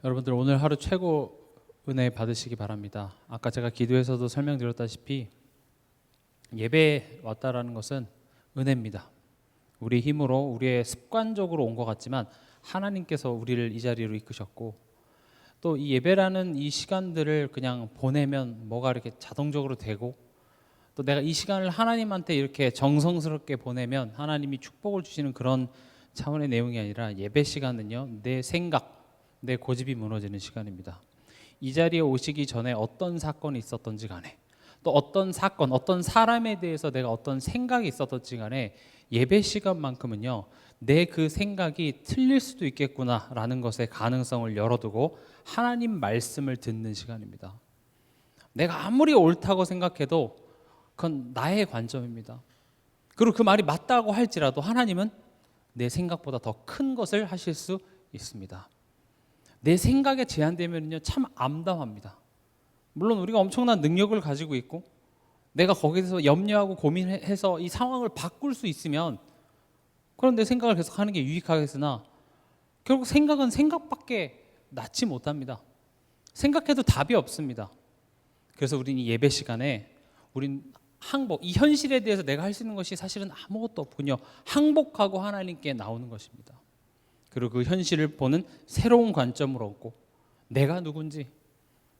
여러분들 오늘 하루 최고 은혜 받으시기 바랍니다. 아까 제가 기도에서도 설명드렸다시피 예배에 왔다라는 것은 은혜입니다. 우리 힘으로 우리의 습관적으로 온 것 같지만 하나님께서 우리를 이 자리로 이끄셨고, 또 이 예배라는 이 시간들을 그냥 보내면 뭐가 이렇게 자동적으로 되고, 또 내가 이 시간을 하나님한테 이렇게 정성스럽게 보내면 하나님이 축복을 주시는 그런 차원의 내용이 아니라, 예배 시간은요, 내 생각, 내 고집이 무너지는 시간입니다. 이 자리에 오시기 전에 어떤 사건이 있었던지 간에, 또 어떤 사건, 어떤 사람에 대해서 내가 어떤 생각이 있었던지 간에 예배 시간만큼은요, 내 그 생각이 틀릴 수도 있겠구나라는 것의 가능성을 열어두고 하나님 말씀을 듣는 시간입니다. 내가 아무리 옳다고 생각해도 그건 나의 관점입니다. 그리고 그 말이 맞다고 할지라도 하나님은 내 생각보다 더 큰 것을 하실 수 있습니다. 내 생각에 제한되면요, 참 암담합니다. 물론 우리가 엄청난 능력을 가지고 있고 내가 거기에 대해서 염려하고 고민해서 이 상황을 바꿀 수 있으면 그럼 내 생각을 계속 하는 게 유익하겠으나, 결국 생각은 생각밖에 낫지 못합니다. 생각해도 답이 없습니다. 그래서 우리는 이 예배 시간에 우린 이 현실에 대해서 내가 할 수 있는 것이 사실은 아무것도 없군요. 항복하고 하나님께 나오는 것입니다. 그리고 그 현실을 보는 새로운 관점으로 얻고, 내가 누군지,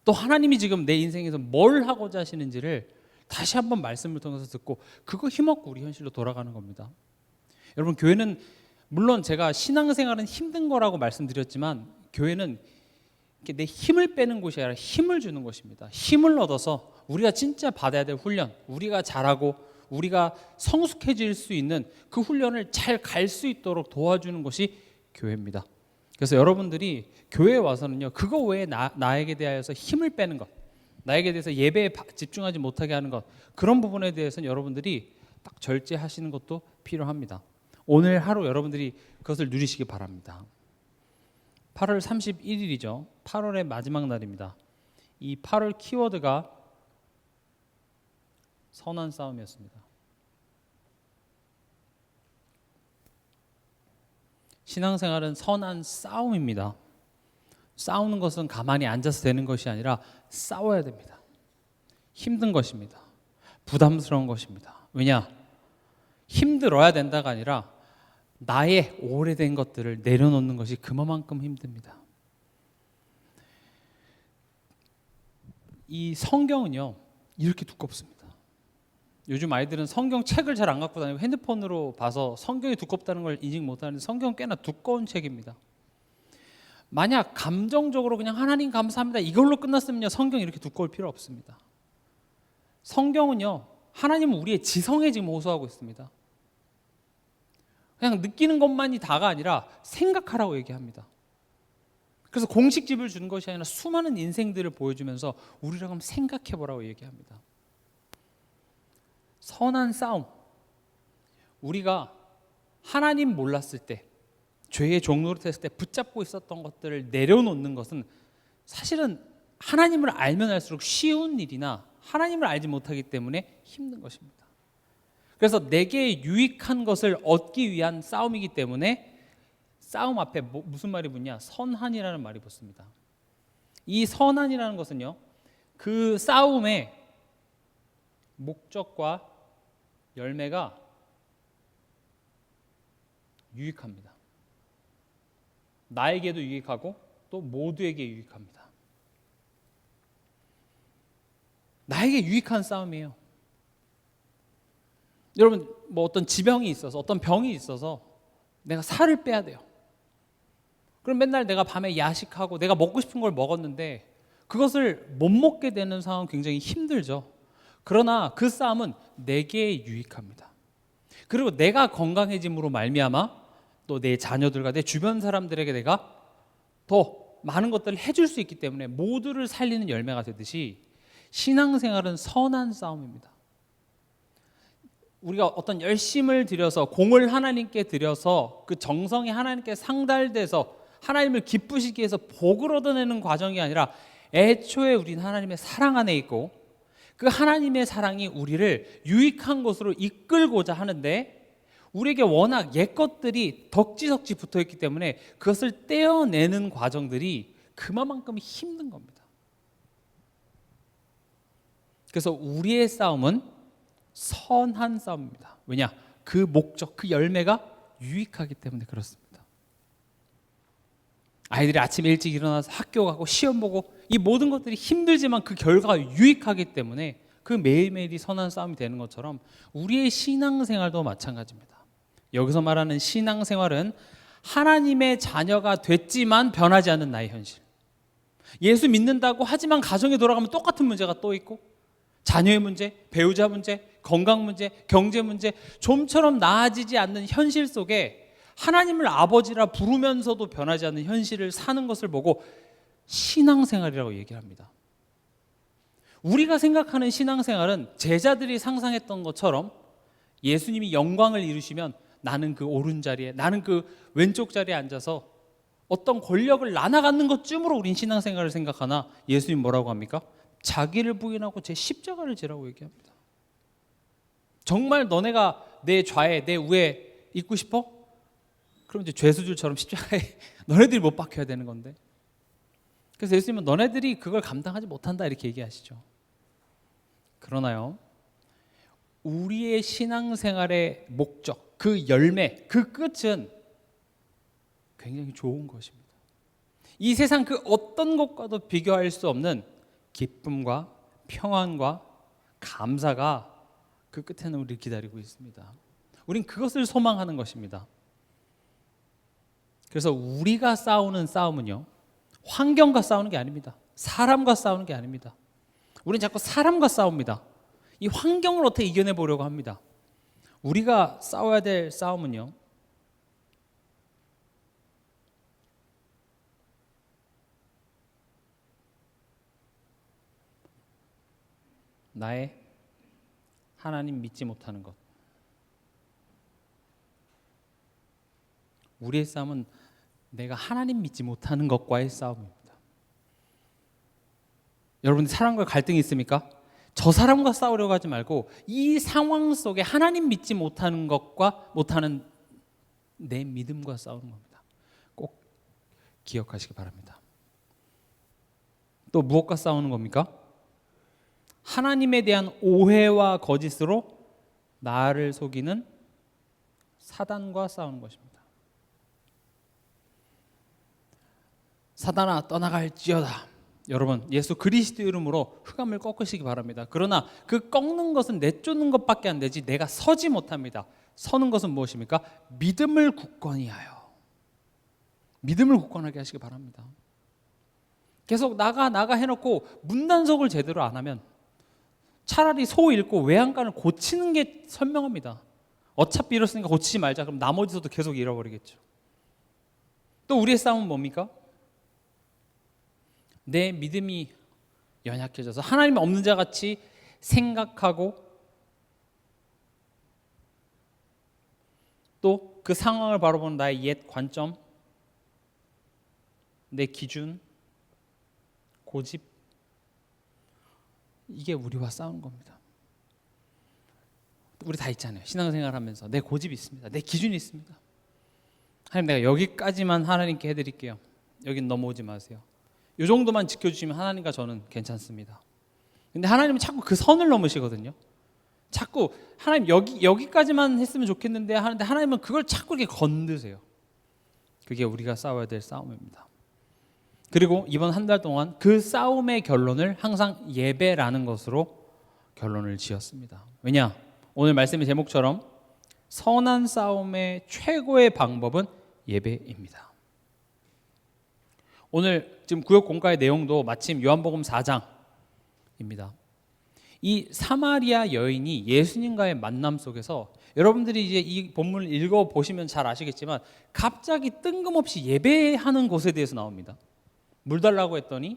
또 하나님이 지금 내 인생에서 뭘 하고자 하시는지를 다시 한번 말씀을 통해서 듣고 그거 힘없고 우리 현실로 돌아가는 겁니다. 여러분, 교회는 물론 제가 신앙생활은 힘든 거라고 말씀드렸지만, 교회는 이렇게 내 힘을 빼는 곳이 아니라 힘을 주는 것입니다. 힘을 얻어서 우리가 진짜 받아야 될 훈련, 우리가 잘하고 우리가 성숙해질 수 있는 그 훈련을 잘 갈 수 있도록 도와주는 것이 교회입니다. 그래서 여러분들이 교회에 와서는요, 그거 외에 나에게 대하여서 힘을 빼는 것, 나에게 대해서 예배에 집중하지 못하게 하는 것, 그런 부분에 대해서는 여러분들이 딱 절제하시는 것도 필요합니다. 오늘 하루 여러분들이 그것을 누리시기 바랍니다. 8월 31일이죠. 8월의 마지막 날입니다. 이 8월 키워드가 선한 싸움이었습니다. 신앙생활은 선한 싸움입니다. 싸우는 것은 가만히 앉아서 되는 것이 아니라 싸워야 됩니다. 힘든 것입니다. 부담스러운 것입니다. 왜냐? 힘들어야 된다가 아니라 나의 오래된 것들을 내려놓는 것이 그만큼 힘듭니다. 이 성경은요, 이렇게 두껍습니다. 요즘 아이들은 성경 책을 잘 안 갖고 다니고 핸드폰으로 봐서 성경이 두껍다는 걸 인식 못하는데, 성경은 꽤나 두꺼운 책입니다. 만약 감정적으로 그냥 하나님 감사합니다 이걸로 끝났으면요, 성경이 이렇게 두꺼울 필요 없습니다. 성경은요, 하나님은 우리의 지성에 지금 호소하고 있습니다. 그냥 느끼는 것만이 다가 아니라 생각하라고 얘기합니다. 그래서 공식집을 주는 것이 아니라 수많은 인생들을 보여주면서 우리랑 한번 생각해보라고 얘기합니다. 선한 싸움, 우리가 하나님 몰랐을 때, 죄의 종노릇했을 때 붙잡고 있었던 것들을 내려놓는 것은 사실은 하나님을 알면 알수록 쉬운 일이나 하나님을 알지 못하기 때문에 힘든 것입니다. 그래서 내게 유익한 것을 얻기 위한 싸움이기 때문에 싸움 앞에 무슨 말이 붙냐? 선한이라는 말이 붙습니다. 이 선한이라는 것은요, 그 싸움의 목적과 열매가 유익합니다. 나에게도 유익하고 또 모두에게 유익합니다. 나에게 유익한 싸움이에요. 여러분, 뭐 어떤 지병이 있어서, 어떤 병이 있어서 내가 살을 빼야 돼요. 그럼 맨날 내가 밤에 야식하고 내가 먹고 싶은 걸 먹었는데 그것을 못 먹게 되는 상황은 굉장히 힘들죠. 그러나 그 싸움은 내게 유익합니다. 그리고 내가 건강해짐으로 말미암아 또 내 자녀들과 내 주변 사람들에게 내가 더 많은 것들을 해줄 수 있기 때문에 모두를 살리는 열매가 되듯이, 신앙생활은 선한 싸움입니다. 우리가 어떤 열심을 들여서, 공을 하나님께 들여서 그 정성이 하나님께 상달돼서 하나님을 기쁘시게 해서 복을 얻어내는 과정이 아니라, 애초에 우리는 하나님의 사랑 안에 있고 그 하나님의 사랑이 우리를 유익한 곳으로 이끌고자 하는데, 우리에게 워낙 옛것들이 덕지덕지 붙어있기 때문에 그것을 떼어내는 과정들이 그만큼 힘든 겁니다. 그래서 우리의 싸움은 선한 싸움입니다. 왜냐? 그 목적, 그 열매가 유익하기 때문에 그렇습니다. 아이들이 아침에 일찍 일어나서 학교 가고 시험 보고 이 모든 것들이 힘들지만 그 결과가 유익하기 때문에 그 매일매일이 선한 싸움이 되는 것처럼 우리의 신앙생활도 마찬가지입니다. 여기서 말하는 신앙생활은 하나님의 자녀가 됐지만 변하지 않는 나의 현실. 예수 믿는다고 하지만 가정에 돌아가면 똑같은 문제가 또 있고, 자녀의 문제, 배우자 문제, 건강 문제, 경제 문제, 좀처럼 나아지지 않는 현실 속에 하나님을 아버지라 부르면서도 변하지 않는 현실을 사는 것을 보고 신앙생활이라고 얘기합니다. 우리가 생각하는 신앙생활은 제자들이 상상했던 것처럼 예수님이 영광을 이루시면 나는 그 오른자리에, 나는 그 왼쪽 자리에 앉아서 어떤 권력을 나눠갖는 것쯤으로 우린 신앙생활을 생각하나, 예수님 뭐라고 합니까? 자기를 부인하고 제 십자가를 지라고 얘기합니다. 정말 너네가 내 좌에 내 우에 있고 싶어? 그럼 이제 죄수들처럼 십자가에 너네들이 못 박혀야 되는 건데. 그래서 예수님은 너네들이 그걸 감당하지 못한다 이렇게 얘기하시죠. 그러나요, 우리의 신앙생활의 목적, 그 열매, 그 끝은 굉장히 좋은 것입니다. 이 세상 그 어떤 것과도 비교할 수 없는 기쁨과 평안과 감사가 그 끝에는 우리를 기다리고 있습니다. 우린 그것을 소망하는 것입니다. 그래서 우리가 싸우는 싸움은요, 환경과 싸우는 게 아닙니다. 사람과 싸우는 게 아닙니다. 우리는 자꾸 사람과 싸웁니다. 이 환경을 어떻게 이겨내 보려고 합니다. 우리가 싸워야 될 싸움은요, 나의 하나님 믿지 못하는 것. 우리의 싸움은 내가 하나님 믿지 못하는 것과의 싸움입니다. 여러분, 사람과 갈등이 있습니까? 저 사람과 싸우려고 하지 말고 이 상황 속에 하나님 믿지 못하는 것과 못하는 내 믿음과 싸우는 겁니다. 꼭 기억하시기 바랍니다. 또 무엇과 싸우는 겁니까? 하나님에 대한 오해와 거짓으로 나를 속이는 사단과 싸우는 것입니다. 사단아 떠나갈지어다. 여러분, 예수 그리스도 이름으로 흑암을 꺾으시기 바랍니다. 그러나 그 꺾는 것은 내쫓는 것밖에 안 되지 내가 서지 못합니다. 서는 것은 무엇입니까? 믿음을 굳건히 하여. 믿음을 굳건하게 하시기 바랍니다. 계속 나가 해놓고 문단속을 제대로 안 하면 차라리 소 잃고 외양간을 고치는 게 선명합니다. 어차피 잃었으니까 고치지 말자. 그럼 나머지서도 계속 잃어버리겠죠. 또 우리의 싸움은 뭡니까? 내 믿음이 연약해져서 하나님 없는 자 같이 생각하고 또 그 상황을 바라보는 나의 옛 관점, 내 기준, 고집, 이게 우리와 싸우는 겁니다. 우리 다 있잖아요. 신앙생활 하면서 내 고집이 있습니다. 내 기준이 있습니다. 하나님, 내가 여기까지만 하나님께 해드릴게요. 여긴 넘어오지 마세요. 이 정도만 지켜주시면 하나님과 저는 괜찮습니다. 근데 하나님은 자꾸 그 선을 넘으시거든요. 자꾸 하나님 여기까지만 했으면 좋겠는데 하는데 하나님은 그걸 자꾸 이렇게 건드세요. 그게 우리가 싸워야 될 싸움입니다. 그리고 이번 한 달 동안 그 싸움의 결론을 항상 예배라는 것으로 결론을 지었습니다. 왜냐? 오늘 말씀의 제목처럼 선한 싸움의 최고의 방법은 예배입니다. 오늘 지금 구역 공과의 내용도 마침 요한복음 4장입니다. 이 사마리아 여인이 예수님과의 만남 속에서 여러분들이 이제 이 본문을 읽어 보시면 잘 아시겠지만 갑자기 뜬금없이 예배하는 것에 대해서 나옵니다. 물 달라고 했더니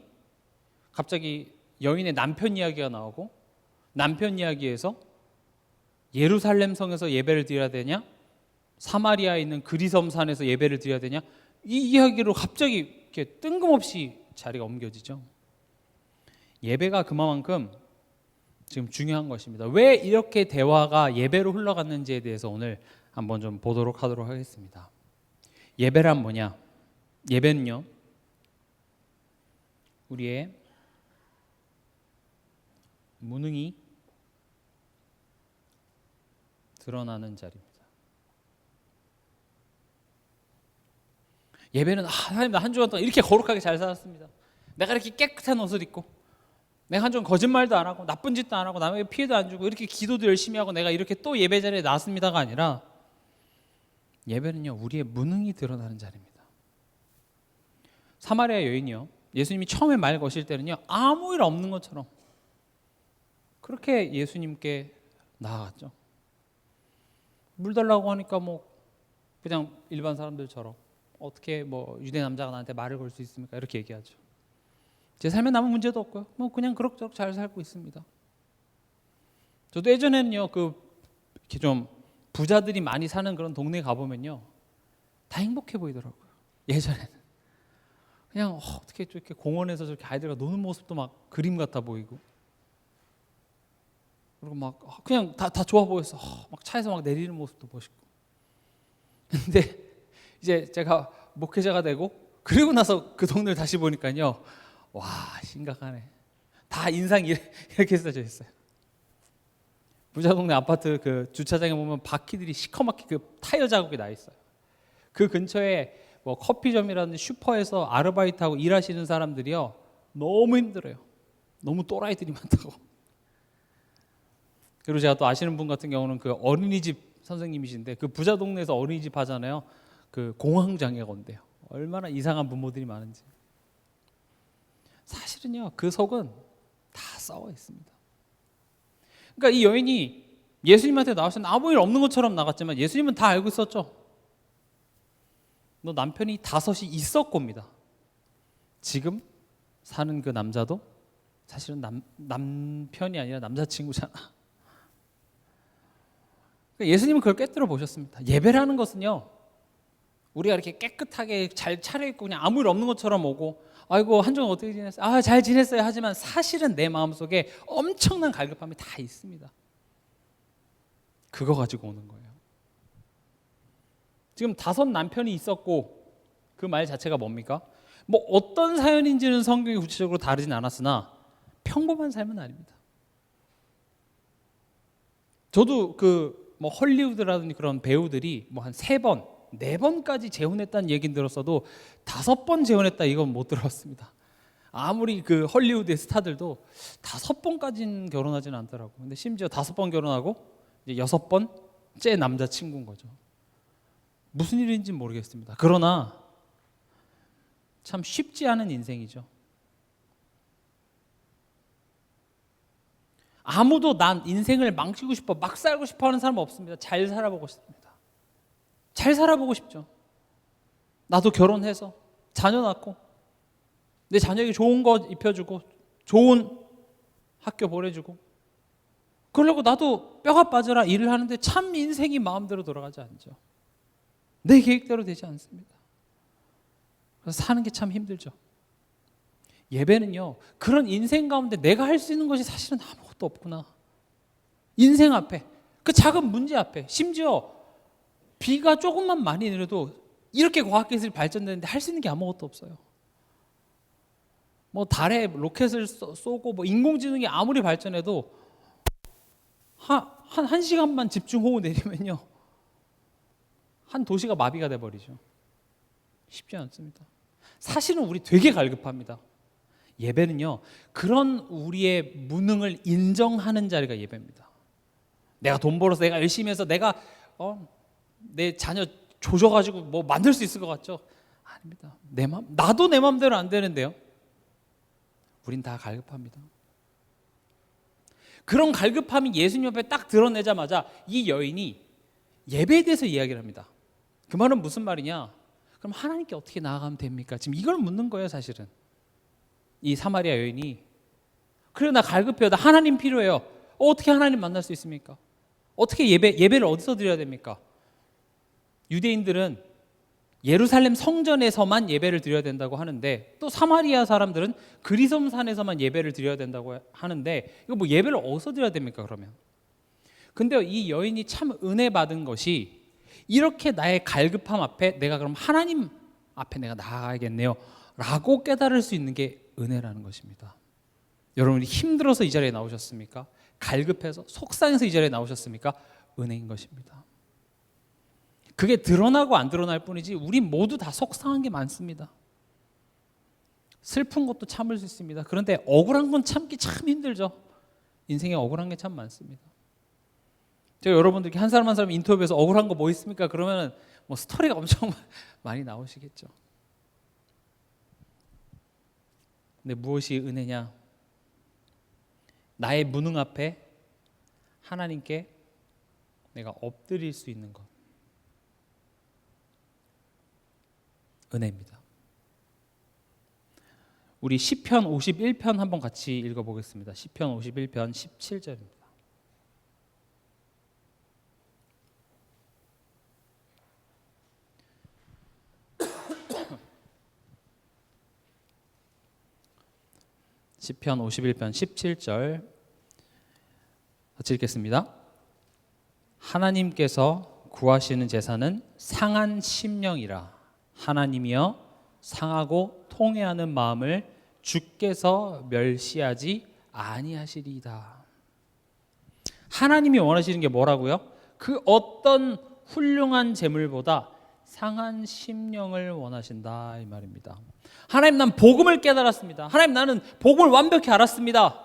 갑자기 여인의 남편 이야기가 나오고, 남편 이야기에서 예루살렘 성에서 예배를 드려야 되냐, 사마리아에 있는 그리섬 산에서 예배를 드려야 되냐, 이 이야기로 갑자기 이렇게 뜬금없이 자리가 옮겨지죠. 예배가 그만큼 지금 중요한 것입니다. 왜 이렇게 대화가 예배로 흘러갔는지에 대해서 오늘 한번 좀 보도록 하겠습니다. 예배란 뭐냐? 예배는요, 우리의 무능이 드러나는 자리입니다. 예배는 하나님 나 한 주간 동안 이렇게 거룩하게 잘 살았습니다. 내가 이렇게 깨끗한 옷을 입고 내가 한 주간 거짓말도 안 하고 나쁜 짓도 안 하고 남에게 피해도 안 주고 이렇게 기도도 열심히 하고 내가 이렇게 또 예배 자리에 나왔습니다가 아니라 예배는요 우리의 무능이 드러나는 자리입니다. 사마리아 여인이요 예수님이 처음에 말 거실 때는요 아무 일 없는 것처럼 그렇게 예수님께 나아갔죠. 물 달라고 하니까 뭐 그냥 일반 사람들처럼 어떻게 뭐 유대 남자가 나한테 말을 걸 수 있습니까? 이렇게 얘기하죠. 제 삶에 아무 문제도 없고요. 뭐 그냥 그럭저럭 잘 살고 있습니다. 저도 예전에는요 이렇게 좀 부자들이 많이 사는 그런 동네에 가보면요 다 행복해 보이더라고요. 예전에는 그냥 어떻게 이렇게 공원에서 저렇게 아이들과 노는 모습도 막 그림 같아 보이고 그리고 막 그냥 다 좋아 보였어. 막 차에서 막 내리는 모습도 멋있고. 근데 이제 제가 목회자가 되고 그리고 나서 그 동네를 다시 보니까요 와 심각하네. 다 인상이 이렇게 써져 있어요. 부자 동네 아파트 그 주차장에 보면 바퀴들이 시커멓게 그 타이어 자국이 나 있어요. 그 근처에 뭐 커피점이라든지 슈퍼에서 아르바이트하고 일하시는 사람들이요 너무 힘들어요. 너무 또라이들이 많다고. 그리고 제가 또 아시는 분 같은 경우는 그 어린이집 선생님이신데 그 부자 동네에서 어린이집 하잖아요. 그 공황장애가 온대요. 얼마나 이상한 부모들이 많은지. 사실은요 그 속은 다 썩어 있습니다. 그러니까 이 여인이 예수님한테 나왔을 때 아무 일 없는 것처럼 나갔지만 예수님은 다 알고 있었죠. 너 남편이 5이 있었고입니다. 지금 사는 그 남자도 사실은 남편이 아니라 남자친구잖아. 그러니까 예수님은 그걸 꿰뚫어 보셨습니다. 예배라는 것은요 우리가 이렇게 깨끗하게 잘 차려입고 그냥 아무 일 없는 것처럼 오고 아이고 한 주간 어떻게 지냈어요? 잘 지냈어요 하지만 사실은 내 마음속에 엄청난 갈급함이 다 있습니다. 그거 가지고 오는 거예요. 지금 5 남편이 있었고 그 말 자체가 뭡니까? 뭐 어떤 사연인지는 성경이 구체적으로 다르진 않았으나 평범한 삶은 아닙니다. 저도 뭐 헐리우드라든지 그런 배우들이 뭐 한 3번, 4번까지 재혼했다는 얘기는 들었어도 5번 재혼했다 이건 못 들었습니다. 아무리 그 헐리우드의 스타들도 5번까지는 결혼하지는 않더라고요. 근데 심지어 5번 결혼하고 이제 6번째 남자친구인 거죠. 무슨 일인지는 모르겠습니다. 그러나 참 쉽지 않은 인생이죠. 아무도 난 인생을 망치고 싶어 막 살고 싶어 하는 사람은 없습니다. 잘 살아보고 싶습니다. 잘 살아보고 싶죠. 나도 결혼해서 자녀 낳고 내 자녀에게 좋은 거 입혀주고 좋은 학교 보내주고 그러려고 나도 뼈가 빠져라 일을 하는데 참 인생이 마음대로 돌아가지 않죠. 내 계획대로 되지 않습니다. 그래서 사는 게 참 힘들죠. 예배는요 그런 인생 가운데 내가 할 수 있는 것이 사실은 아무것도 없구나. 인생 앞에 그 작은 문제 앞에 심지어 비가 조금만 많이 내려도 이렇게 과학기술이 발전되는데 할 수 있는 게 아무것도 없어요. 뭐 달에 로켓을 쏘고 뭐 인공지능이 아무리 발전해도 한 시간만 집중호우 내리면요 한 도시가 마비가 돼버리죠. 쉽지 않습니다. 사실은 우리 되게 갈급합니다. 예배는요 그런 우리의 무능을 인정하는 자리가 예배입니다. 내가 돈 벌어서 내가 열심히 해서 내가 내 자녀 조져가지고 뭐 만들 수 있을 것 같죠? 아닙니다. 나도 내 마음대로 안 되는데요. 우린 다 갈급합니다. 그런 갈급함이 예수님 앞에 딱 드러내자마자 이 여인이 예배에 대해서 이야기를 합니다. 그 말은 무슨 말이냐? 그럼 하나님께 어떻게 나아가면 됩니까? 지금 이걸 묻는 거예요, 사실은. 이 사마리아 여인이 그래 나 갈급해요. 나 하나님 필요해요. 어떻게 하나님 만날 수 있습니까? 어떻게 예배를 어디서 드려야 됩니까? 유대인들은 예루살렘 성전에서만 예배를 드려야 된다고 하는데 또 사마리아 사람들은 그리솜산에서만 예배를 드려야 된다고 하는데 이거 뭐 예배를 어디서 드려야 됩니까 그러면? 근데 이 여인이 참 은혜 받은 것이 이렇게 나의 갈급함 앞에 내가 그럼 하나님 앞에 내가 나아가야겠네요 라고 깨달을 수 있는 게 은혜라는 것입니다. 여러분이 힘들어서 이 자리에 나오셨습니까? 갈급해서 속상해서 이 자리에 나오셨습니까? 은혜인 것입니다. 그게 드러나고 안 드러날 뿐이지 우리 모두 다 속상한 게 많습니다. 슬픈 것도 참을 수 있습니다. 그런데 억울한 건 참기 참 힘들죠. 인생에 억울한 게 참 많습니다. 제가 여러분들께 한 사람 한 사람 인터뷰에서 억울한 거 뭐 있습니까? 그러면 뭐 스토리가 엄청 많이 나오시겠죠. 근데 무엇이 은혜냐? 나의 무능 앞에 하나님께 내가 엎드릴 수 있는 것. 은혜입니다. 우리 시편 51편 한번 같이 읽어보겠습니다. 시편 51편 17절입니다. 시편 51편 17절 같이 읽겠습니다. 하나님께서 구하시는 제사는 상한 심령이라. 하나님이여 상하고 통회하는 마음을 주께서 멸시하지 아니하시리이다. 하나님이 원하시는 게 뭐라고요? 그 어떤 훌륭한 재물보다 상한 심령을 원하신다 이 말입니다. 하나님, 난 복음을 깨달았습니다. 하나님, 나는 복음을 완벽히 알았습니다.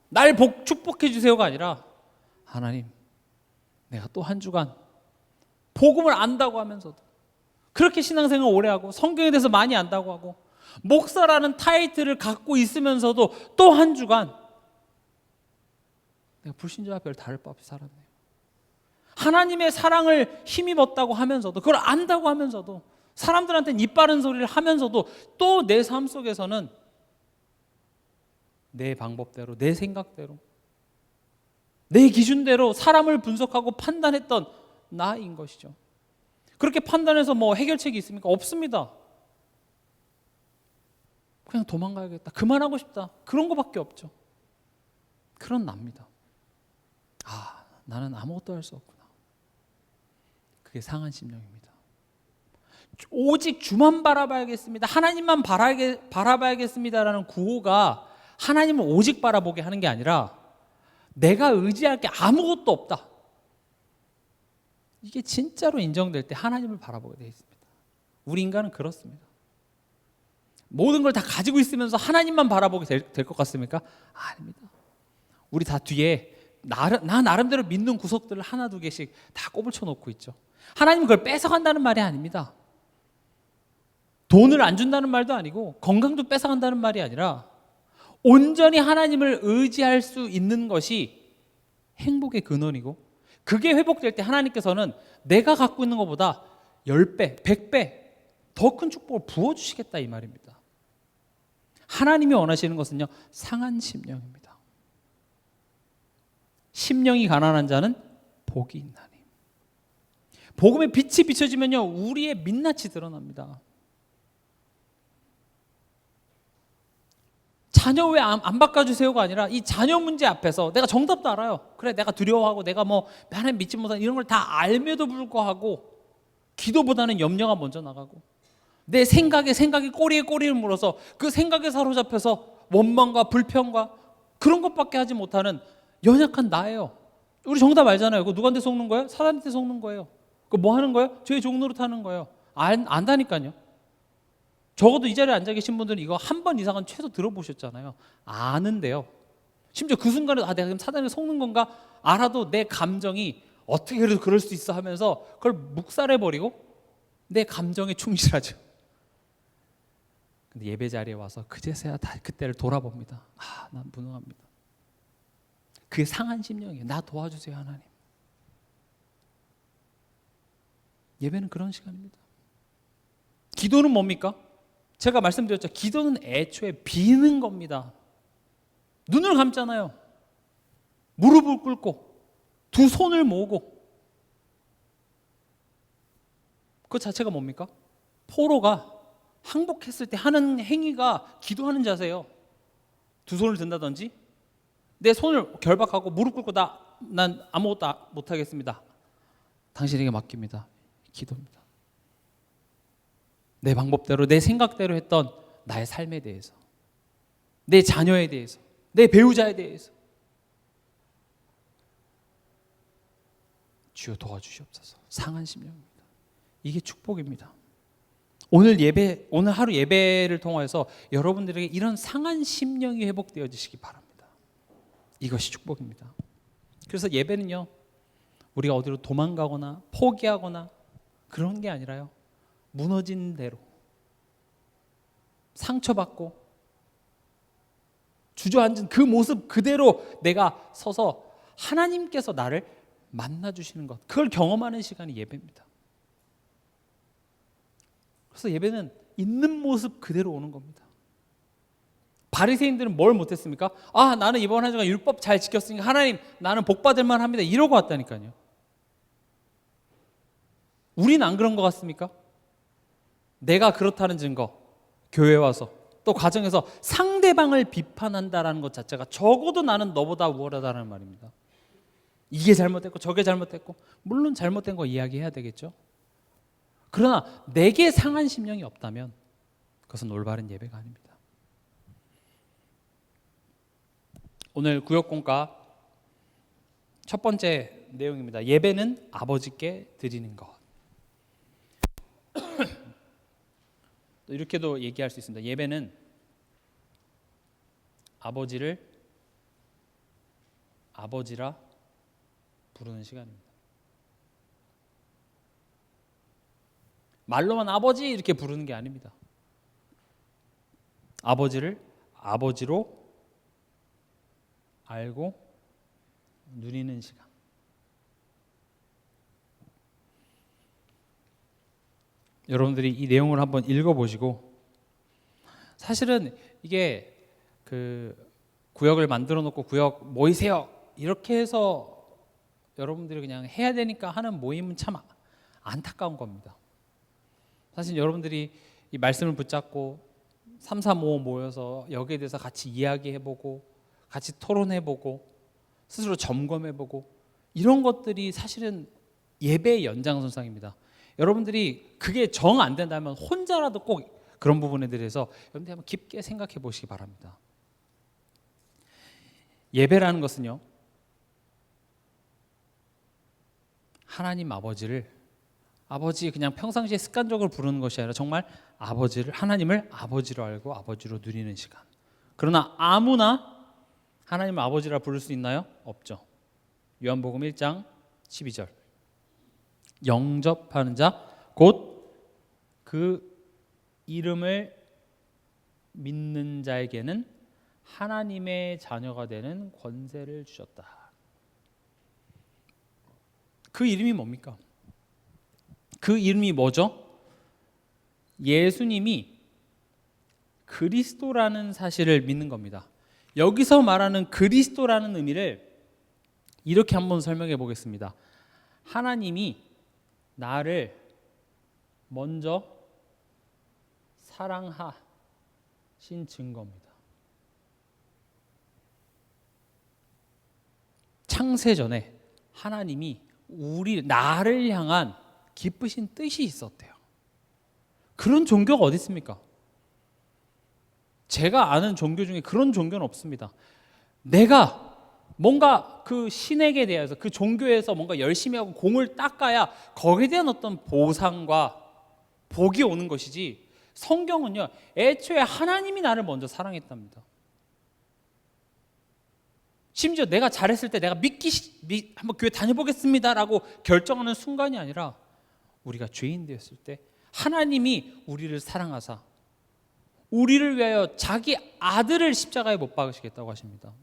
날 축복해 주세요가 아니라, 하나님, 내가 또 한 주간 복음을 안다고 하면서도, 그렇게 신앙생활 오래 하고 성경에 대해서 많이 안다고 하고 목사라는 타이틀을 갖고 있으면서도 또 한 주간 내가 불신자와 별 다를 바 없이 살았네요. 하나님의 사랑을 힘입었다고 하면서도, 그걸 안다고 하면서도, 사람들한테는 입 바른 소리를 하면서도 또 내 삶 속에서는 내 방법대로, 내 생각대로, 내 기준대로 사람을 분석하고 판단했던 나인 것이죠. 그렇게 판단해서 뭐 해결책이 있습니까? 없습니다. 그냥 도망가야겠다, 그만하고 싶다, 그런 거밖에 없죠. 그런 납니다. 아, 나는 아무것도 할 수 없구나. 그게 상한 심령입니다. 오직 주만 바라봐야겠습니다, 하나님만 바라봐야겠습니다라는 구호가 하나님을 오직 바라보게 하는 게 아니라 내가 의지할 게 아무것도 없다, 이게 진짜로 인정될 때 하나님을 바라보게 되어 있습니다. 우리 인간은 그렇습니다. 모든 걸 다 가지고 있으면서 하나님만 바라보게 될 것 같습니까? 아닙니다. 우리 다 뒤에 나 나름대로 믿는 구석들을 하나 두 개씩 다 꼽을 쳐놓고 있죠. 하나님은 그걸 뺏어간다는 말이 아닙니다. 돈을 안 준다는 말도 아니고 건강도 뺏어간다는 말이 아니라 온전히 하나님을 의지할 수 있는 것이 행복의 근원이고, 그게 회복될 때 하나님께서는 내가 갖고 있는 것보다 10배, 100배 더 큰 축복을 부어주시겠다 이 말입니다. 하나님이 원하시는 것은요, 상한 심령입니다. 심령이 가난한 자는 복이 있나니. 복음의 빛이 비춰지면요, 우리의 민낯이 드러납니다. 자녀 왜 안 바꿔주세요가 아니라 이 자녀 문제 앞에서 내가 정답도 알아요. 그래, 내가 두려워하고 내가 뭐 하나님 믿지 못하는 이런 걸 다 알면도 불구하고 기도보다는 염려가 먼저 나가고 내 생각이 꼬리에 꼬리를 물어서 그 생각에 사로잡혀서 원망과 불평과 그런 것밖에 하지 못하는 연약한 나예요. 우리 정답 알잖아요. 그거 누구한테 속는 거예요? 사단한테 속는 거예요. 그거 뭐 하는 거예요? 죄의 종노릇 하는 거예요. 안다니까요. 적어도 이 자리에 앉아 계신 분들은 이거 한 번 이상은 최소 들어보셨잖아요. 아는데요, 심지어 그 순간에 내가 지금 사단에 속는 건가 알아도 내 감정이 어떻게 그래도 그럴 수 있어 하면서 그걸 묵살해버리고 내 감정에 충실하죠. 근데 예배 자리에 와서 그제서야 다 그때를 돌아봅니다. 아, 난 무능합니다. 그게 상한 심령이에요. 나 도와주세요 하나님. 예배는 그런 시간입니다. 기도는 뭡니까? 제가 말씀드렸죠. 기도는 애초에 비는 겁니다. 눈을 감잖아요. 무릎을 꿇고 두 손을 모으고, 그 자체가 뭡니까? 포로가 항복했을 때 하는 행위가 기도하는 자세예요. 두 손을 든다든지 내 손을 결박하고 무릎 꿇고 난 아무것도 못하겠습니다, 당신에게 맡깁니다. 기도입니다. 내 방법대로 내 생각대로 했던 나의 삶에 대해서 내 자녀에 대해서, 내 배우자에 대해서. 주여 도와주시옵소서. 상한 심령입니다. 이게 축복입니다. 오늘 하루 예배를 통해서 여러분들에게 이런 상한 심령이 회복되어지시기 바랍니다. 이것이 축복입니다. 그래서 예배는요, 우리가 어디로 도망가거나 포기하거나 그런 게 아니라요, 무너진 대로 상처받고 주저앉은 그 모습 그대로 내가 서서 하나님께서 나를 만나주시는 것, 그걸 경험하는 시간이 예배입니다. 그래서 예배는 있는 모습 그대로 오는 겁니다. 바리새인들은 뭘 못했습니까? 나는 이번 한 주간 율법 잘 지켰으니까 하나님 나는 복 받을 만합니다, 이러고 왔다니까요. 우린 안 그런 것 같습니까? 내가 그렇다는 증거, 교회 와서 또 가정에서 상대방을 비판한다라는 것 자체가 적어도 나는 너보다 우월하다는 말입니다. 이게 잘못됐고 저게 잘못됐고, 물론 잘못된 거 이야기해야 되겠죠. 그러나 내게 상한 심령이 없다면 그것은 올바른 예배가 아닙니다. 오늘 구역공과 첫 번째 내용입니다. 예배는 아버지께 드리는 것. 이렇게도 얘기할 수 있습니다. 예배는 아버지를 아버지라 부르는 시간입니다. 말로만 아버지 이렇게 부르는 게 아닙니다. 아버지를 아버지로 알고 누리는 시간. 여러분들이 이 내용을 한번 읽어보시고, 사실은 이게 그 구역을 만들어 놓고 구역 모이세요 이렇게 해서 여러분들이 그냥 해야 되니까 하는 모임은 참 안타까운 겁니다. 사실 여러분들이 이 말씀을 붙잡고 3, 4, 5 모여서 여기에 대해서 같이 이야기해보고 같이 토론해보고 스스로 점검해보고 이런 것들이 사실은 예배의 연장선상입니다. 여러분들이 그게 정 안 된다면 혼자라도 꼭 그런 부분에 대해서 여러분들이 한번 깊게 생각해 보시기 바랍니다. 예배라는 것은요, 하나님 아버지를 아버지 그냥 평상시에 습관적으로 부르는 것이 아니라 정말 아버지를, 하나님을 아버지로 알고 아버지로 누리는 시간. 그러나 아무나 하나님을 아버지라 부를 수 있나요? 없죠. 요한복음 1장 12절. 영접하는 자 곧 그 이름을 믿는 자에게는 하나님의 자녀가 되는 권세를 주셨다. 그 이름이 뭡니까? 그 이름이 뭐죠? 예수님이 그리스도라는 사실을 믿는 겁니다. 여기서 말하는 그리스도라는 의미를 이렇게 한번 설명해 보겠습니다. 하나님이 나를 먼저 사랑하신 증거입니다. 창세 전에 하나님이 나를 향한 기쁘신 뜻이 있었대요. 그런 종교가 어디 있습니까? 제가 아는 종교 중에 그런 종교는 없습니다. 내가 뭔가 그 신에게 대해서, 그 종교에서 뭔가 열심히 하고 공을 닦아야 거기에 대한 어떤 보상과 복이 오는 것이지, 성경은요 애초에 하나님이 나를 먼저 사랑했답니다. 심지어 내가 잘했을 때 내가 한번 교회 다녀보겠습니다 라고 결정하는 순간이 아니라, 우리가 죄인 되었을 때 하나님이 우리를 사랑하사 우리를 위하여 자기 아들을 십자가에 못 박으시겠다고 하십니다.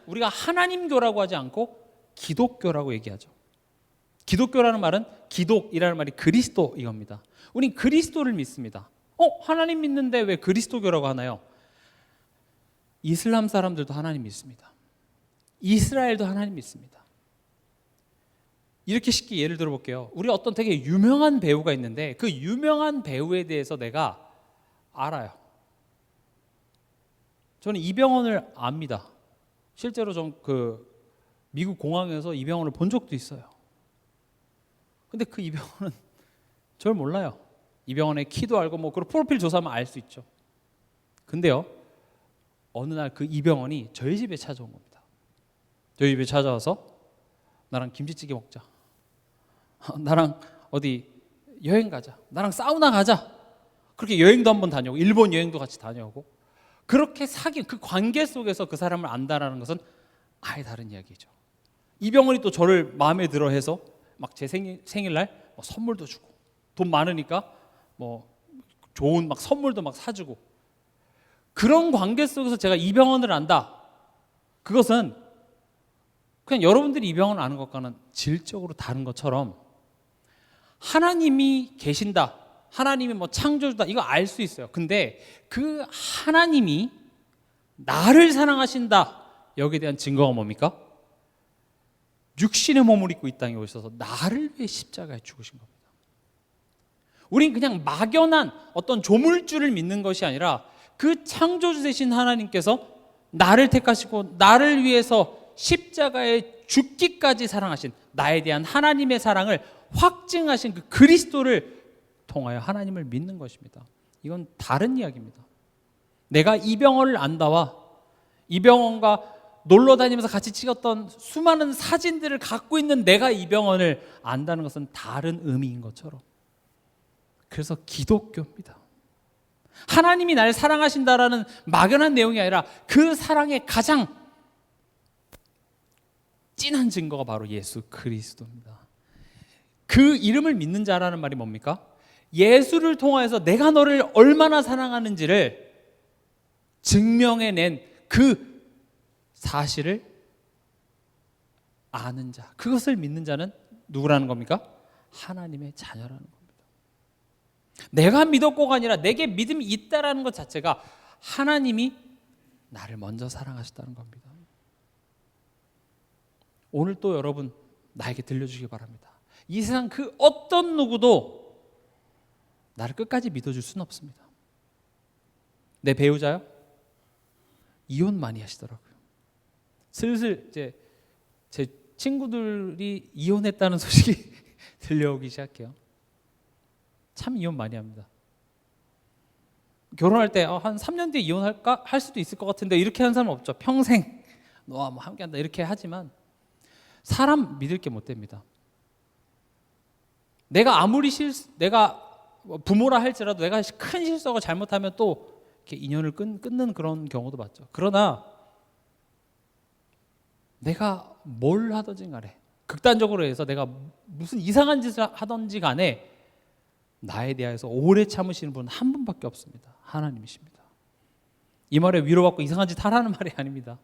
우리가 하나님교라고 하지 않고 기독교라고 얘기하죠. 기독교라는 말은, 기독이라는 말이 그리스도 이겁니다. 우린 그리스도를 믿습니다. 하나님 믿는데 왜 그리스도교라고 하나요? 이슬람 사람들도 하나님 믿습니다. 이스라엘도 하나님 믿습니다. 이렇게 쉽게 예를 들어 볼게요. 우리 어떤 되게 유명한 배우가 있는데 그 유명한 배우에 대해서 내가 알아요. 저는 이병헌을 압니다. 실제로 좀 미국 공항에서 이병헌을 본 적도 있어요. 근데 그 이병헌은 저를 몰라요. 이병헌의 키도 알고 그리고 프로필 조사하면 알 수 있죠. 근데요, 어느 날 그 이병헌이 저희 집에 찾아온 겁니다. 저희 집에 찾아와서 나랑 김치찌개 먹자, 나랑 어디 여행 가자, 나랑 사우나 가자. 그렇게 여행도 한번 다녀오고 일본 여행도 같이 다녀오고, 그렇게 사귄 그 관계 속에서 그 사람을 안다라는 것은 아예 다른 이야기죠. 이병헌이 또 저를 마음에 들어 해서 막 제 생일날 뭐 선물도 주고, 돈 많으니까 뭐 좋은 막 선물도 막 사주고, 그런 관계 속에서 제가 이병헌을 안다. 그것은 그냥 여러분들이 이병헌을 아는 것과는 질적으로 다른 것처럼, 하나님이 계신다, 하나님이 뭐 창조주다, 이거 알 수 있어요. 근데 그 하나님이 나를 사랑하신다, 여기에 대한 증거가 뭡니까? 육신의 몸을 입고 이 땅에 오셔서 나를 위해 십자가에 죽으신 겁니다. 우린 그냥 막연한 어떤 조물주를 믿는 것이 아니라 그 창조주 되신 하나님께서 나를 택하시고 나를 위해서 십자가에 죽기까지 사랑하신, 나에 대한 하나님의 사랑을 확증하신 그 그리스도를 통하여 하나님을 믿는 것입니다. 이건 다른 이야기입니다. 내가 이병헌을 안다와 이병헌과 놀러 다니면서 같이 찍었던 수많은 사진들을 갖고 있는 내가 이병헌을 안다는 것은 다른 의미인 것처럼, 그래서 기독교입니다. 하나님이 나를 사랑하신다라는 막연한 내용이 아니라 그 사랑의 가장 진한 증거가 바로 예수 그리스도입니다. 그 이름을 믿는 자라는 말이 뭡니까? 예수를 통하여서 내가 너를 얼마나 사랑하는지를 증명해낸 그 사실을 아는 자, 그것을 믿는 자는 누구라는 겁니까? 하나님의 자녀라는 겁니다. 내가 믿었고가 아니라 내게 믿음이 있다라는 것 자체가 하나님이 나를 먼저 사랑하셨다는 겁니다. 오늘 또 여러분 나에게 들려주시기 바랍니다. 이 세상 그 어떤 누구도 나를 끝까지 믿어줄 수는 없습니다. 내 배우자요? 이혼 많이 하시더라고요. 슬슬 이제 제 친구들이 이혼했다는 소식이 들려오기 시작해요. 참 이혼 많이 합니다. 결혼할 때 한 3년 뒤에 이혼할까? 할 수도 있을 것 같은데 이렇게 하는 사람은 없죠. 평생 너와 뭐 함께한다 이렇게 하지만 사람 믿을 게 못 됩니다. 내가 아무리 내가 부모라 할지라도 내가 큰 실수하고 잘못하면 또 이렇게 인연을 끊는 그런 경우도 많죠. 그러나 내가 뭘 하든지 간에, 극단적으로 해서 내가 무슨 이상한 짓을 하든지 간에 나에 대해서 오래 참으시는 분은 한 분밖에 없습니다. 하나님이십니다. 이 말에 위로받고 이상한 짓 하라는 말이 아닙니다.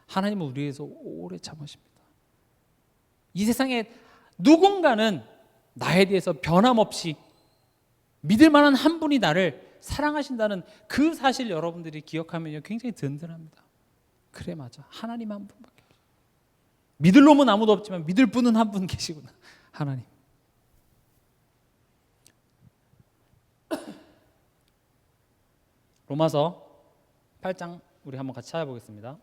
하나님은 우리 위해서 오래 참으십니다. 이 세상에 누군가는 나에 대해서 변함없이 믿을 만한 한 분이 나를 사랑하신다는 그 사실 여러분들이 기억하면 굉장히 든든합니다. 그래, 맞아, 하나님 한 분밖에 없어. 믿을 놈은 아무도 없지만 믿을 분은 한 분 계시구나, 하나님. 로마서 8장 우리 한번 같이 찾아보겠습니다.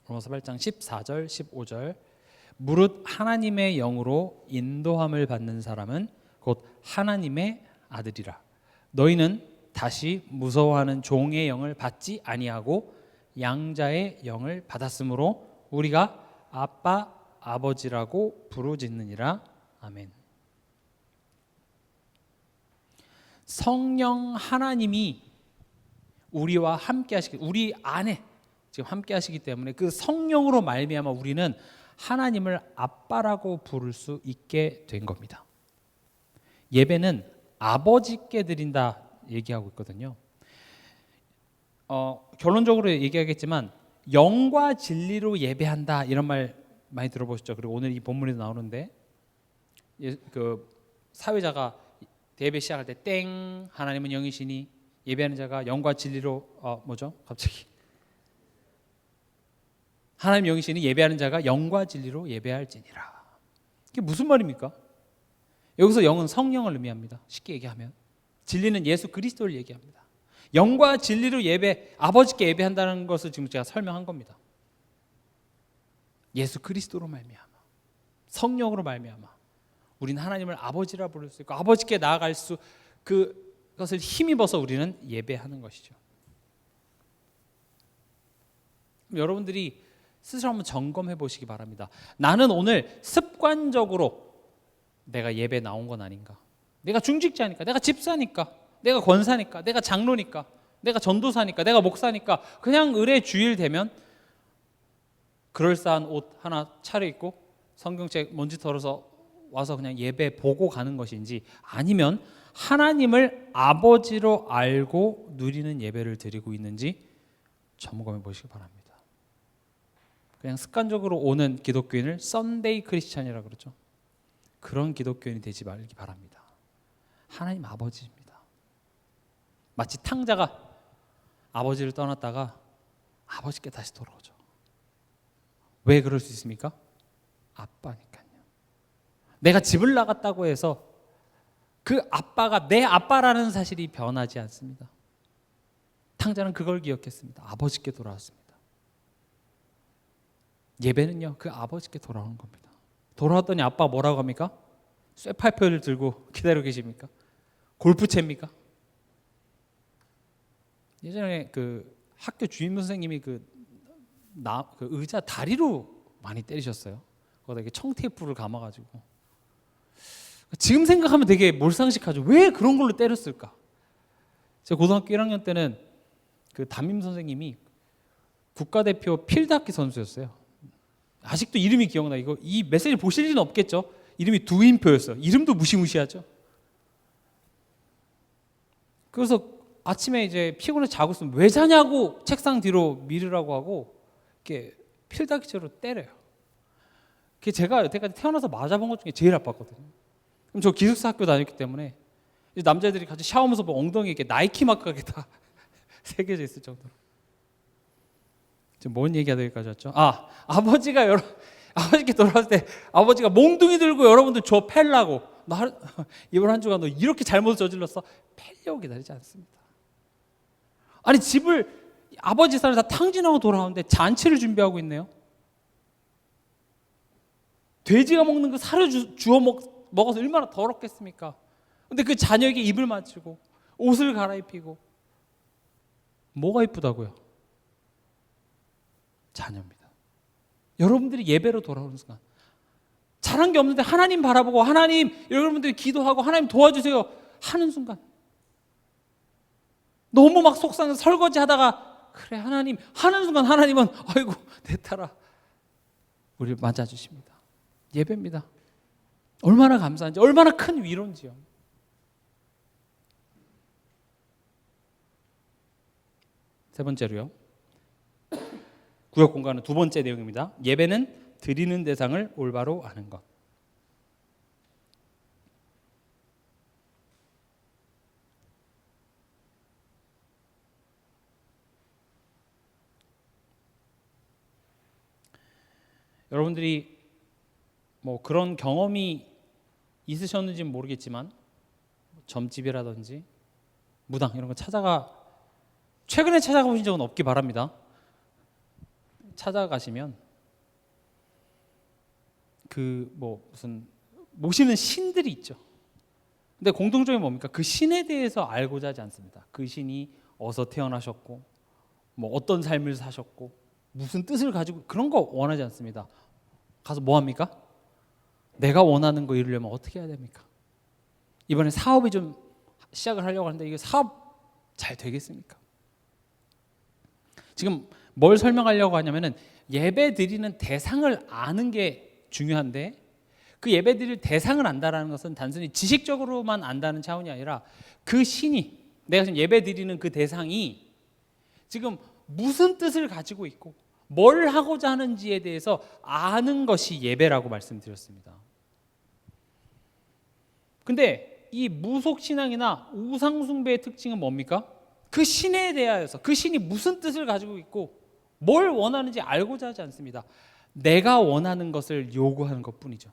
로마서 8장 14절 15절 무릇 하나님의 영으로 인도함을 받는 사람은 곧 하나님의 아들이라. 너희는 다시 무서워하는 종의 영을 받지 아니하고 양자의 영을 받았으므로 우리가 아빠 아버지라고 부르짖느니라. 아멘. 성령 하나님이 우리와 함께 하시기, 우리 안에 지금 함께 하시기 때문에 그 성령으로 말미암아 우리는 하나님을 아빠라고 부를 수 있게 된 겁니다. 예배는 아버지께 드린다 얘기하고 있거든요. 결론적으로 얘기하겠지만 영과 진리로 예배한다 이런 말 많이 들어보셨죠. 그리고 오늘 이 본문에도 나오는데 그 사회자가 예배 시작할 때 땡 하나님은 영이시니 예배하는 자가 영과 진리로 뭐죠? 갑자기 하나님 영이시니 예배하는 자가 영과 진리로 예배할지니라. 이게 무슨 말입니까? 여기서 영은 성령을 의미합니다. 쉽게 얘기하면 진리는 예수 그리스도를 얘기합니다. 영과 진리로 아버지께 예배한다는 것을 지금 제가 설명한 겁니다. 예수 그리스도로 말미암아, 성령으로 말미암아 우리는 하나님을 아버지라 부를 수 있고 아버지께 나아갈 수, 그것을 힘입어서 우리는 예배하는 것이죠. 여러분들이 스스로 한번 점검해 보시기 바랍니다. 나는 오늘 습관적으로 내가 예배 나온 건 아닌가? 내가 중직자니까, 내가 집사니까, 내가 권사니까, 내가 장로니까, 내가 전도사니까, 내가 목사니까 그냥 의례 주일 되면 그럴싸한 옷 하나 차려입고 성경책 먼지 털어서 와서 그냥 예배 보고 가는 것인지, 아니면 하나님을 아버지로 알고 누리는 예배를 드리고 있는지 점검해 보시기 바랍니다. 그냥 습관적으로 오는 기독교인을 썬데이 크리스찬이라고 그러죠. 그런 기독교인이 되지 말기 바랍니다. 하나님 아버지입니다. 마치 탕자가 아버지를 떠났다가 아버지께 다시 돌아오죠. 왜 그럴 수 있습니까? 아빠니까요. 내가 집을 나갔다고 해서 그 아빠가 내 아빠라는 사실이 변하지 않습니다. 탕자는 그걸 기억했습니다. 아버지께 돌아왔습니다. 예배는요, 그 아버지께 돌아오는 겁니다. 돌아왔더니 아빠 뭐라고 합니까? 쇠파이프를 들고 기다리고 계십니까? 골프채입니까? 예전에 그 학교 주임 선생님이 그 의자 다리로 많이 때리셨어요. 거기다 이렇게 청테이프를 감아가지고. 지금 생각하면 되게 몰상식하죠. 왜 그런 걸로 때렸을까? 제가 고등학교 1학년 때는 그 담임 선생님이 국가대표 필드하키 선수였어요. 아직도 이름이 기억나. 이 메시지를 보실 일은 없겠죠. 이름이 두인표였어요. 이름도 무시무시하죠. 그래서 아침에 이제 피곤해서 자고 있으면 왜 자냐고 책상 뒤로 미루라고 하고 이렇게 필드하키처럼 때려요. 그게 제가 여태까지 태어나서 맞아본 것 중에 제일 아팠거든요. 그럼 저 기숙사 학교 다녔기 때문에 남자들이 같이 샤워하면서 뭐 엉덩이에 이렇게 나이키 마크가 다 새겨져 있을 정도로. 지금 뭔 얘기가 되기까지 왔죠? 아버지께 돌아왔을 때 아버지가 몽둥이 들고 여러분들 저 팰라고, 이번 한 주간 너 이렇게 잘못을 저질렀어, 팰려고 기다리지 않습니다. 아니 집을 아버지 산을 다 탕진하고 돌아오는데 잔치를 준비하고 있네요. 돼지가 먹는 그 살을 주워 먹어서 얼마나 더럽겠습니까? 근데 그 자녀에게 입을 맞추고 옷을 갈아입히고, 뭐가 이쁘다고요? 자녀입니다. 여러분들이 예배로 돌아오는 순간, 잘한 게 없는데 하나님 바라보고 하나님, 여러분들이 기도하고 하나님 도와주세요 하는 순간, 너무 막 속상해서 설거지 하다가 그래 하나님 하는 순간, 하나님은 아이고 내 딸아 우리를 맞아주십니다. 예배입니다. 얼마나 감사한지, 얼마나 큰 위로인지요. 세 번째로요, 구역 공간은 두 번째 내용입니다. 예배는 드리는 대상을 올바로 아는 것. 여러분들이 뭐 그런 경험이 있으셨는지는 모르겠지만 점집이라든지 무당 이런 거 최근에 찾아가 보신 적은 없기 바랍니다. 찾아가시면 무슨 모시는 신들이 있죠. 근데 공통점이 뭡니까? 그 신에 대해서 알고자 하지 않습니다. 그 신이 어디서 태어나셨고 뭐 어떤 삶을 사셨고 무슨 뜻을 가지고, 그런 거 원하지 않습니다. 가서 뭐 합니까? 내가 원하는 거 이루려면 어떻게 해야 됩니까? 이번에 사업이 좀 시작을 하려고 하는데 이게 사업 잘 되겠습니까? 지금 뭘 설명하려고 하냐면은, 예배 드리는 대상을 아는 게 중요한데, 그 예배 드릴 대상을 안다라는 것은 단순히 지식적으로만 안다는 차원이 아니라 그 신이, 내가 지금 예배 드리는 그 대상이 지금 무슨 뜻을 가지고 있고 뭘 하고자 하는지에 대해서 아는 것이 예배라고 말씀드렸습니다. 근데 이 무속신앙이나 우상숭배의 특징은 뭡니까? 그 신에 대하여서, 그 신이 무슨 뜻을 가지고 있고 뭘 원하는지 알고자 하지 않습니다. 내가 원하는 것을 요구하는 것뿐이죠.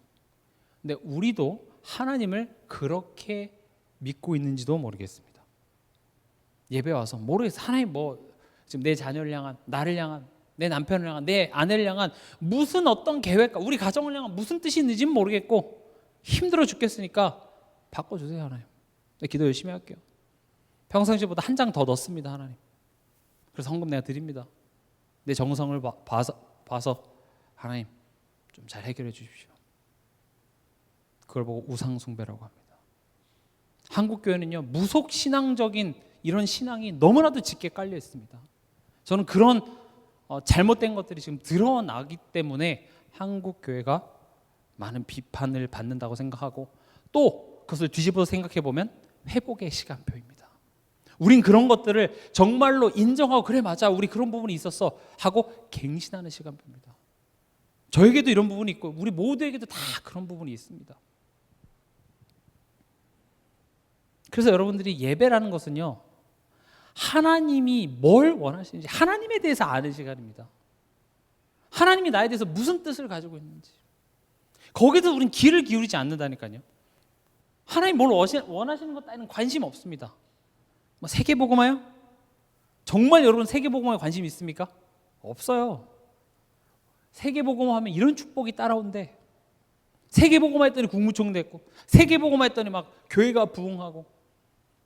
근데 우리도 하나님을 그렇게 믿고 있는지도 모르겠습니다. 예배 와서 모르겠어. 하나님 지금 내 자녀를 향한, 나를 향한 내 남편을 향한, 내 아내를 향한 무슨 어떤 계획과 우리 가정을 향한 무슨 뜻이 있는지는 모르겠고 힘들어 죽겠으니까 바꿔주세요 하나님. 내 기도 열심히 할게요. 평상시보다 한 장 더 넣습니다 하나님. 그래서 헌금 내가 드립니다. 내 정성을 봐서 하나님 좀 잘 해결해 주십시오. 그걸 보고 우상숭배라고 합니다. 한국교회는요, 무속신앙적인 이런 신앙이 너무나도 짙게 깔려 있습니다. 저는 그런 잘못된 것들이 지금 드러나기 때문에 한국교회가 많은 비판을 받는다고 생각하고, 또 그것을 뒤집어서 생각해 보면 회복의 시간표입니다. 우린 그런 것들을 정말로 인정하고, 그래 맞아 우리 그런 부분이 있었어 하고 갱신하는 시간표입니다. 저에게도 이런 부분이 있고 우리 모두에게도 다 그런 부분이 있습니다. 그래서 여러분들이 예배라는 것은요, 하나님이 뭘 원하시는지 하나님에 대해서 아는 시간입니다. 하나님이 나에 대해서 무슨 뜻을 가지고 있는지 거기서 우린 귀를 기울이지 않는다니까요. 하나님 뭘 원하시는 것 따위는 관심 없습니다. 뭐 세계복음화요? 정말 여러분 세계복음화에 관심 있습니까? 없어요. 세계복음화 하면 이런 축복이 따라온대. 세계복음화 했더니 국무총 됐고, 세계복음화 했더니 막 교회가 부흥하고,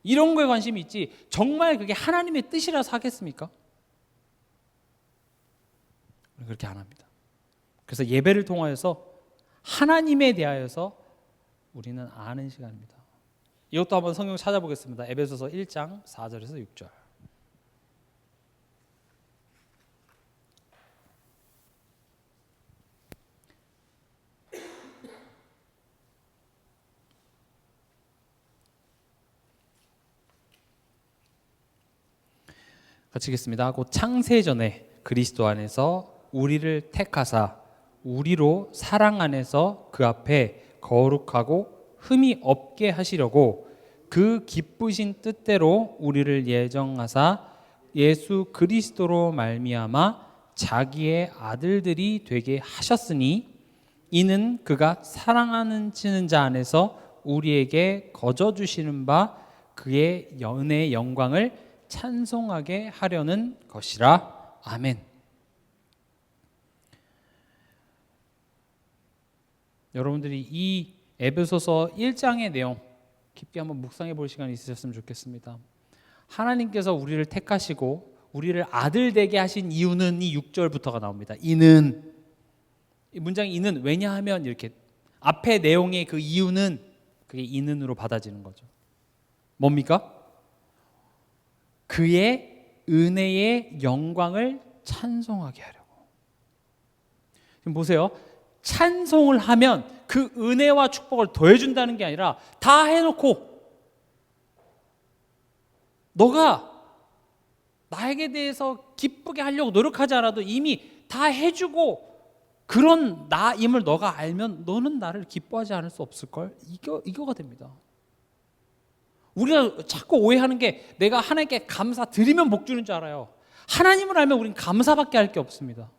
이런 거에 관심이 있지 정말 그게 하나님의 뜻이라서 하겠습니까? 그렇게 안 합니다. 그래서 예배를 통하여서 하나님에 대하여서 우리는 아는 시간입니다. 이것도 한번 성경 찾아보겠습니다. 에베소서 1장 4절에서 6절. 같이 읽겠습니다. 곧 창세전에 그리스도 안에서 우리를 택하사 우리로 사랑 안에서 그 앞에 거룩하고 흠이 없게 하시려고 그 기쁘신 뜻대로 우리를 예정하사 예수 그리스도로 말미암아 자기의 아들들이 되게 하셨으니 이는 그가 사랑하는 자 안에서 우리에게 거저 주시는 바 그의 은혜의 영광을 찬송하게 하려는 것이라. 아멘. 여러분들이 이 에베소서 1장의 내용 깊게 한번 묵상해 볼 시간이 있으셨으면 좋겠습니다. 하나님께서 우리를 택하시고 우리를 아들 되게 하신 이유는 이 6절부터가 나옵니다. 이는, 이 문장이 이는 왜냐하면 이렇게 앞에 내용의 그 이유는 그게 이는으로 받아지는 거죠. 뭡니까? 그의 은혜의 영광을 찬송하게 하려고. 지금 보세요. 찬송을 하면 그 은혜와 축복을 더해준다는 게 아니라 다 해놓고 너가 나에게 대해서 기쁘게 하려고 노력하지 않아도 이미 다 해주고 그런 나임을 너가 알면 너는 나를 기뻐하지 않을 수 없을걸? 이거가 됩니다. 우리가 자꾸 오해하는 게 내가 하나님께 감사 드리면 복 주는 줄 알아요. 하나님을 알면 우리는 감사밖에 할 게 없습니다.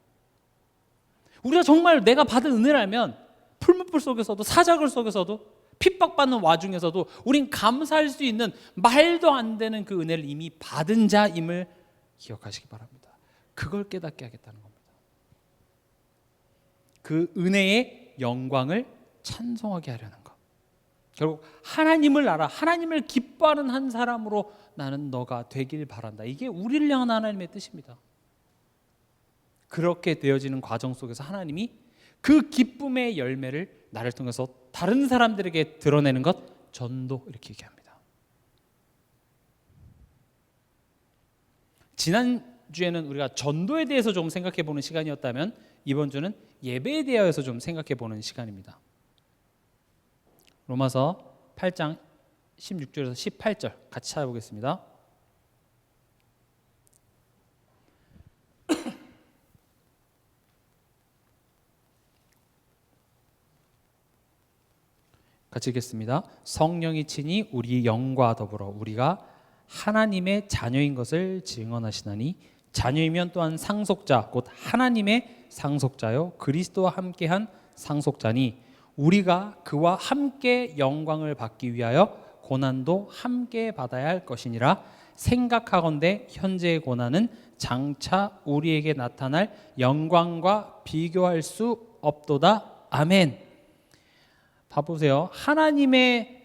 우리가 정말 내가 받은 은혜를 알면 풀무불 속에서도 사자굴 속에서도 핍박받는 와중에서도 우린 감사할 수 있는 말도 안 되는 그 은혜를 이미 받은 자임을 기억하시기 바랍니다. 그걸 깨닫게 하겠다는 겁니다. 그 은혜의 영광을 찬송하게 하려는 것. 결국 하나님을 알아, 하나님을 기뻐하는 한 사람으로 나는 너가 되길 바란다. 이게 우리를 향한 하나님의 뜻입니다. 그렇게 되어지는 과정 속에서 하나님이 그 기쁨의 열매를 나를 통해서 다른 사람들에게 드러내는 것, 전도, 이렇게 얘기합니다. 지난주에는 우리가 전도에 대해서 좀 생각해 보는 시간이었다면 이번 주는 예배에 대해서 좀 생각해 보는 시간입니다. 로마서 8장 16절에서 18절 같이 찾아보겠습니다. 같이 읽겠습니다. 성령이 친히 우리 영과 더불어 우리가 하나님의 자녀인 것을 증언하시나니 자녀이면 또한 상속자 곧 하나님의 상속자요 그리스도와 함께한 상속자니 우리가 그와 함께 영광을 받기 위하여 고난도 함께 받아야 할 것이니라. 생각하건대 현재의 고난은 장차 우리에게 나타날 영광과 비교할 수 없도다. 아멘. 봐보세요. 하나님의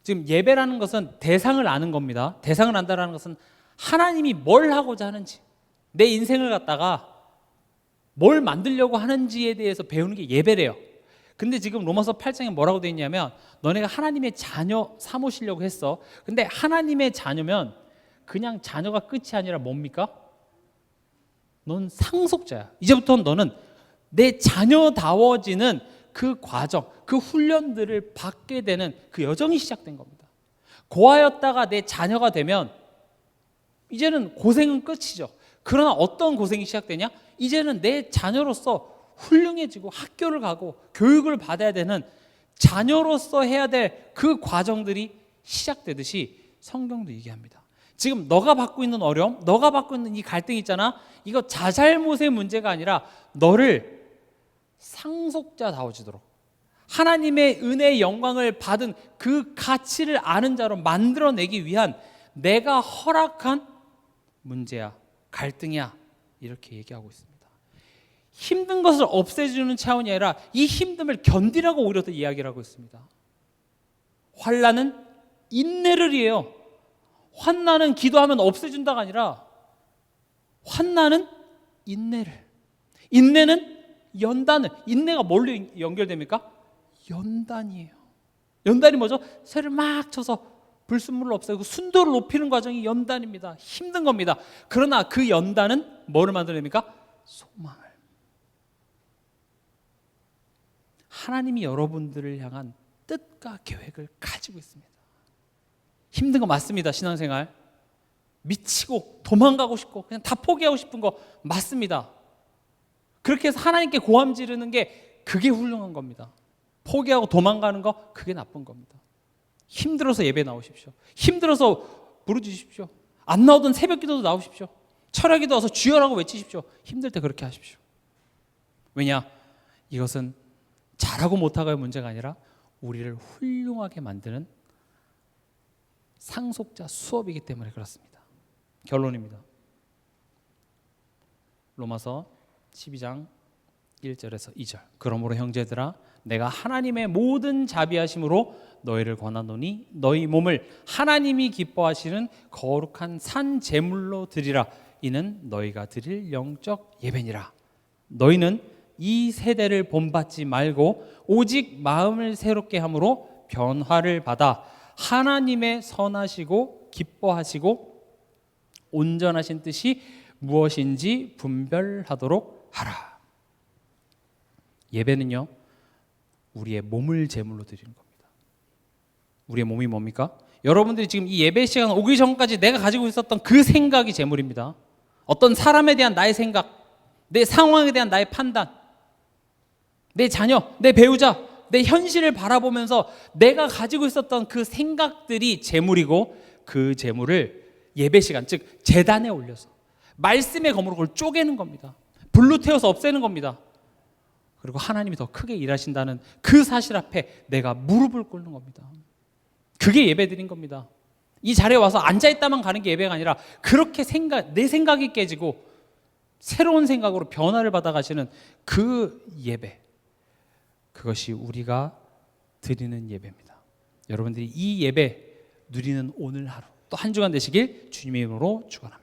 지금 예배라는 것은 대상을 아는 겁니다. 대상을 안다라는 것은 하나님이 뭘 하고자 하는지, 내 인생을 갖다가 뭘 만들려고 하는지에 대해서 배우는 게 예배래요. 근데 지금 로마서 8장에 뭐라고 되어 있냐면 너네가 하나님의 자녀 삼으시려고 했어. 근데 하나님의 자녀면 그냥 자녀가 끝이 아니라 뭡니까? 넌 상속자야. 이제부터는 너는 내 자녀다워지는 그 과정, 그 훈련들을 받게 되는 그 여정이 시작된 겁니다. 고아였다가 내 자녀가 되면 이제는 고생은 끝이죠. 그러나 어떤 고생이 시작되냐? 이제는 내 자녀로서 훌륭해지고 학교를 가고 교육을 받아야 되는 자녀로서 해야 될 그 과정들이 시작되듯이 성경도 얘기합니다. 지금 너가 받고 있는 어려움, 너가 받고 있는 이 갈등 있잖아. 이거 자잘못의 문제가 아니라 너를 상속자다워지도록 하나님의 은혜의 영광을 받은 그 가치를 아는 자로 만들어내기 위한 내가 허락한 문제야, 갈등이야, 이렇게 얘기하고 있습니다. 힘든 것을 없애주는 차원이 아니라 이 힘듦을 견디라고 오히려 더 이야기를 하고 있습니다. 환난은 인내를 위해요. 환난은 기도하면 없애준다가 아니라 환난은 인내를, 인내는 연단을. 인내가 뭘로 연결됩니까? 연단이에요. 연단이 뭐죠? 쇠를 막 쳐서 불순물을 없애고 순도를 높이는 과정이 연단입니다. 힘든 겁니다. 그러나 그 연단은 뭐를 만들어냅니까? 소망을. 하나님이 여러분들을 향한 뜻과 계획을 가지고 있습니다. 힘든 거 맞습니다. 신앙생활 미치고 도망가고 싶고 그냥 다 포기하고 싶은 거 맞습니다. 그렇게 해서 하나님께 고함 지르는 게 그게 훌륭한 겁니다. 포기하고 도망가는 거 그게 나쁜 겁니다. 힘들어서 예배 나오십시오. 힘들어서 부르짖으십시오. 안 나오던 새벽 기도도 나오십시오. 철야기도 와서 주여라고 외치십시오. 힘들 때 그렇게 하십시오. 왜냐? 이것은 잘하고 못하고의 문제가 아니라 우리를 훌륭하게 만드는 상속자 수업이기 때문에 그렇습니다. 결론입니다. 로마서 12장 1절에서 2절. 그러므로 형제들아 내가 하나님의 모든 자비하심으로 너희를 권하노니 너희 몸을 하나님이 기뻐하시는 거룩한 산 제물로 드리라. 이는 너희가 드릴 영적 예배니라. 너희는 이 세대를 본받지 말고 오직 마음을 새롭게 함으로 변화를 받아 하나님의 선하시고 기뻐하시고 온전하신 뜻이 무엇인지 분별하도록 하라. 예배는요, 우리의 몸을 제물로 드리는 겁니다. 우리의 몸이 뭡니까? 여러분들이 지금 이 예배 시간 오기 전까지 내가 가지고 있었던 그 생각이 제물입니다. 어떤 사람에 대한 나의 생각, 내 상황에 대한 나의 판단, 내 자녀, 내 배우자, 내 현실을 바라보면서 내가 가지고 있었던 그 생각들이 제물이고 그 제물을 예배 시간, 즉 제단에 올려서 말씀의 검으로 그걸 쪼개는 겁니다. 불로 태워서 없애는 겁니다. 그리고 하나님이 더 크게 일하신다는 그 사실 앞에 내가 무릎을 꿇는 겁니다. 그게 예배드린 겁니다. 이 자리에 와서 앉아있다만 가는 게 예배가 아니라 그렇게 내 생각이 깨지고 새로운 생각으로 변화를 받아가시는 그 예배, 그것이 우리가 드리는 예배입니다. 여러분들이 이 예배 누리는 오늘 하루 또 한 주간 되시길 주님의 이름으로 축원합니다.